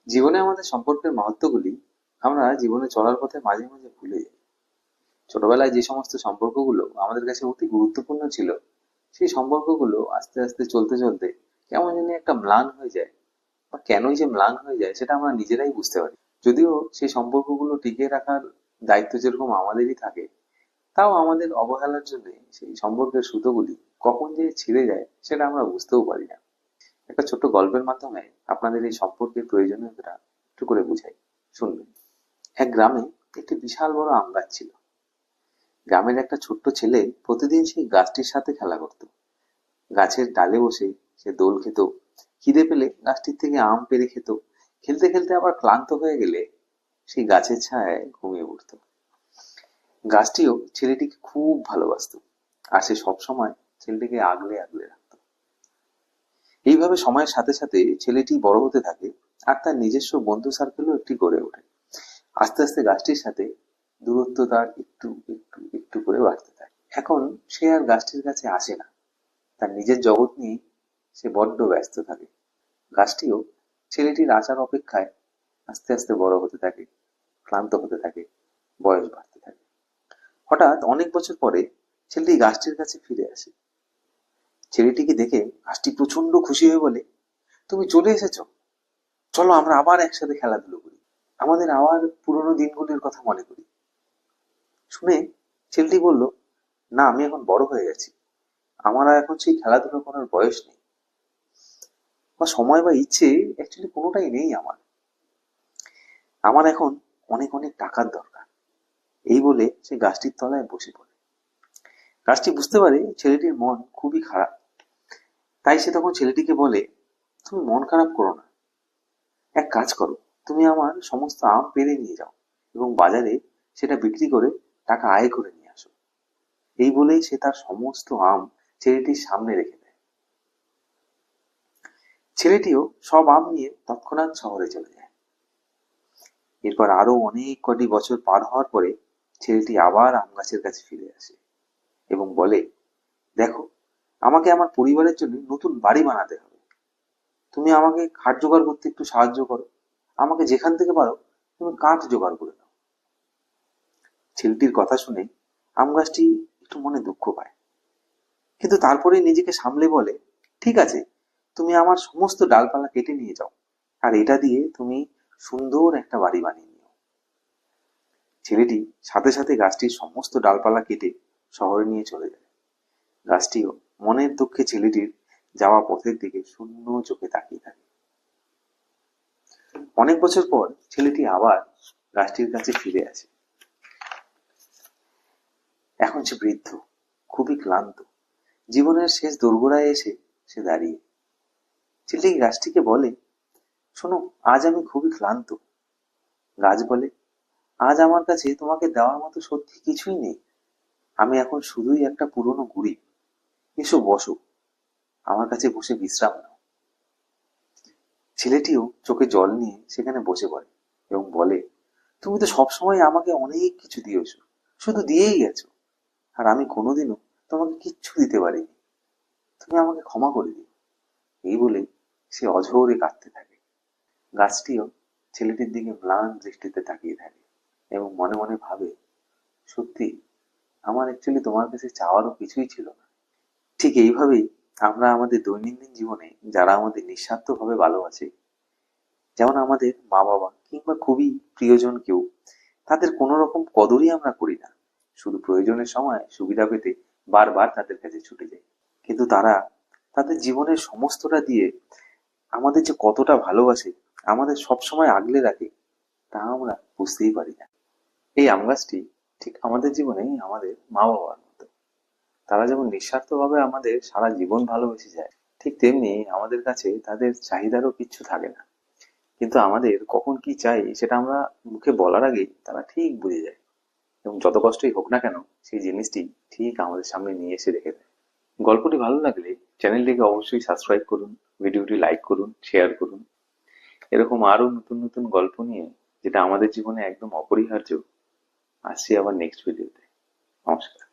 জীবনে আমাদের সম্পর্কের মাহাত্ম্যগুলি আমরা জীবনে চলার পথে মাঝে মাঝে ভুলে যাই। ছোটবেলায় যে সমস্ত সম্পর্কগুলো আমাদের কাছে অতি গুরুত্বপূর্ণ ছিল, সেই সম্পর্কগুলো আস্তে আস্তে চলতে চলতে কেমন জানি একটা ম্লান হয়ে যায়, বা কেনই যে ম্লান হয়ে যায় সেটা আমরা নিজেরাই বুঝতে পারি। যদিও সেই সম্পর্কগুলো টিকিয়ে রাখার দায়িত্ব যেরকম আমাদেরই থাকে, তাও আমাদের অবহেলার জন্য সেই সম্পর্কের সুতোগুলি কখন যে ছিঁড়ে যায় সেটা আমরা বুঝতেও পারি না। একটা ছোট্ট গল্পের মাধ্যমে আপনাদের এই সম্পর্কের প্রয়োজনীয়তা একটু করে বুঝাই, শুনবেন। এক গ্রামে একটি বিশাল বড় আম গাছ ছিল। গ্রামের একটা ছোট্ট ছেলে প্রতিদিন সেই গাছটির সাথে খেলা করত। গাছের ডালে বসে সে দোল খেত, খিদে পেলে গাছটির থেকে আম পেড়ে খেত, খেলতে খেলতে আবার ক্লান্ত হয়ে গেলে সেই গাছের ছায়ায় ঘুমিয়ে পড়ত। গাছটিও ছেলেটিকে খুব ভালোবাসতো, আর সে সবসময় ছেলেটিকে আগলে আগলে রাখতো। এইভাবে সময়ের সাথে সাথে ছেলেটি বড় হতে থাকে, আর তার নিজস্ব বন্ধু সার্কেলও একটি গড়ে ওঠে। আস্তে আস্তে গাছটির সাথে দূরত্ব তার একটু একটু একটু করে বাড়তে থাকে। এখন সে আর গাছটির কাছে আসে না, তার নিজের জগৎ নিয়ে সে বড্ড ব্যস্ত থাকে। গাছটিও ছেলেটির আসার অপেক্ষায় আস্তে আস্তে বড় হতে থাকে, ক্লান্ত হতে থাকে, বয়স বাড়তে থাকে। হঠাৎ অনেক বছর পরে ছেলেটি গাছটির কাছে ফিরে আসে। ছেলেটিকে দেখে গাছটি প্রচন্ড খুশি হয়ে বলে, তুমি চলে এসেছো, চলো আমরা আবার একসাথে খেলাধুলো করি, আমাদের আবার পুরোনো দিনগুলির কথা মনে করি। শুনে ছেলেটি বলল, না, আমি এখন বড় হয়ে গেছি, আমার আর এখন সেই খেলাধুলো করার বয়স নেই, বা সময় বা ইচ্ছে অ্যাকচুয়ালি কোনোটাই নেই আমার। আমার এখন অনেক অনেক টাকার দরকার। এই বলে সে গাছটির তলায় বসে পড়ে। গাছটি বুঝতে পারে ছেলেটির মন খুবই খারাপ, তাই সে তখন ছেলেটিকে বলে, তুমি মন খারাপ করো না, এক কাজ করো, তুমি আমার সমস্ত আম পেড়ে নিয়ে যাও এবং বাজারে সেটা বিক্রি করে টাকা আয় করে নিয়ে আসো। এই বলেই সে তার সমস্ত আম ছেলেটির সামনে রেখে দেয়। ছেলেটিও সব আম নিয়ে তৎক্ষণাৎ শহরে চলে যায়। এরপর আরো অনেক কটি বছর পার হওয়ার পরে ছেলেটি আবার আম গাছের কাছে ফিরে আসে এবং বলে, দেখো, আমাকে আমার পরিবারের জন্য নতুন বাড়ি বানাতে হবে, তুমি আমাকে কাঠ জোগাড় করতে একটু সাহায্য করো, আমাকে যেখান থেকে পারো তুমি কাঠ জোগাড় করে দাও। ছেলেটির কথা শুনে আম গাছটি একটু মনে দুঃখ পায়, কিন্তু তারপরে নিজেকে সামলে বলে, ঠিক আছে, তুমি আমার সমস্ত ডালপালা কেটে নিয়ে যাও, আর এটা দিয়ে তুমি সুন্দর একটা বাড়ি বানিয়ে নিও। ছেলেটি সাথে সাথে গাছটির সমস্ত ডালপালা কেটে শহরে নিয়ে চলে যায়। গাছটিও মনের দুঃখে ছেলেটির যাওয়া পথের দিকে শূন্য চোখে তাকিয়ে থাকে। অনেক বছর পর ছেলেটি আবার গাছটির কাছে ফিরে আসে। এখন সে বৃদ্ধ, খুবই ক্লান্ত, জীবনের শেষ দোরগোড়ায় এসে সে দাঁড়িয়ে। ছেলেটি গাছটিকে বলে, শোনো, আজ আমি খুবই ক্লান্ত। গাছ বলে, আজ আমার কাছে তোমাকে দেওয়ার মতো সত্যি কিছুই নেই, আমি এখন শুধুই একটা পুরনো গুড়ি। এসো বসো, আমার কাছে বসে বিশ্রাম নাও। ছেলেটিও চোখে জল নিয়ে সেখানে বসে পড়ে এবং বলে, তুমি তো সবসময় আমাকে অনেক কিছু দিয়েছো, শুধু দিয়েই গেছো, আর আমি কোনোদিনও তোমাকে কিচ্ছু দিতে পারিনি, তুমি আমাকে ক্ষমা করে দিও। এই বলে সে অঝোরে কাঁদতে থাকে। গাছটিও ছেলেটির দিকে ম্লান দৃষ্টিতে তাকিয়ে থাকে এবং মনে মনে ভাবে, সত্যি আমার অ্যাকচুয়ালি তোমার কাছে চাওয়ারও কিছুই ছিল না। ঠিক এইভাবেই আমরা আমাদের দৈনন্দিন জীবনে যারা আমাদের নিঃস্বার্থভাবে ভালোবাসে, যেমন আমাদের মা বাবা কিংবা খুবই প্রিয়জন কেউ, তাদের কোনো রকম কদরই আমরা করি না, শুধু প্রয়োজনের সময় সুবিধা পেতে বারবার তাদের কাছে ছুটে যাই। কিন্তু তারা তাদের জীবনের সমস্তটা দিয়ে আমাদের যে কতটা ভালোবাসে, আমাদের সবসময় আগলে রাখে, তা আমরা বুঝতেই পারি না। এই আম গাছটি ঠিক আমাদের জীবনে আমাদের মা বাবার মতো। তারা যেমন নিঃস্বার্থভাবে আমাদের সারা জীবন ভালোবেসে যায়, ঠিক তেমনি আমাদের কাছে তাদের চাহিদারও কিচ্ছু থাকে না। কিন্তু আমাদের কখন কি চাই সেটা আমরা মুখে বলার আগেই তারা ঠিক বুঝে যায়, এবং যত কষ্টই হোক না কেন সেই জিনিসটি ঠিক আমাদের সামনে নিয়ে এসে রেখে দেয়। গল্পটি ভালো লাগলে চ্যানেলটিকে অবশ্যই সাবস্ক্রাইব করুন, ভিডিওটি লাইক করুন, শেয়ার করুন। এরকম আরো নতুন নতুন গল্প নিয়ে, যেটা আমাদের জীবনে একদম অপরিহার্য, আসছি আবার নেক্সট ভিডিওতে। নমস্কার।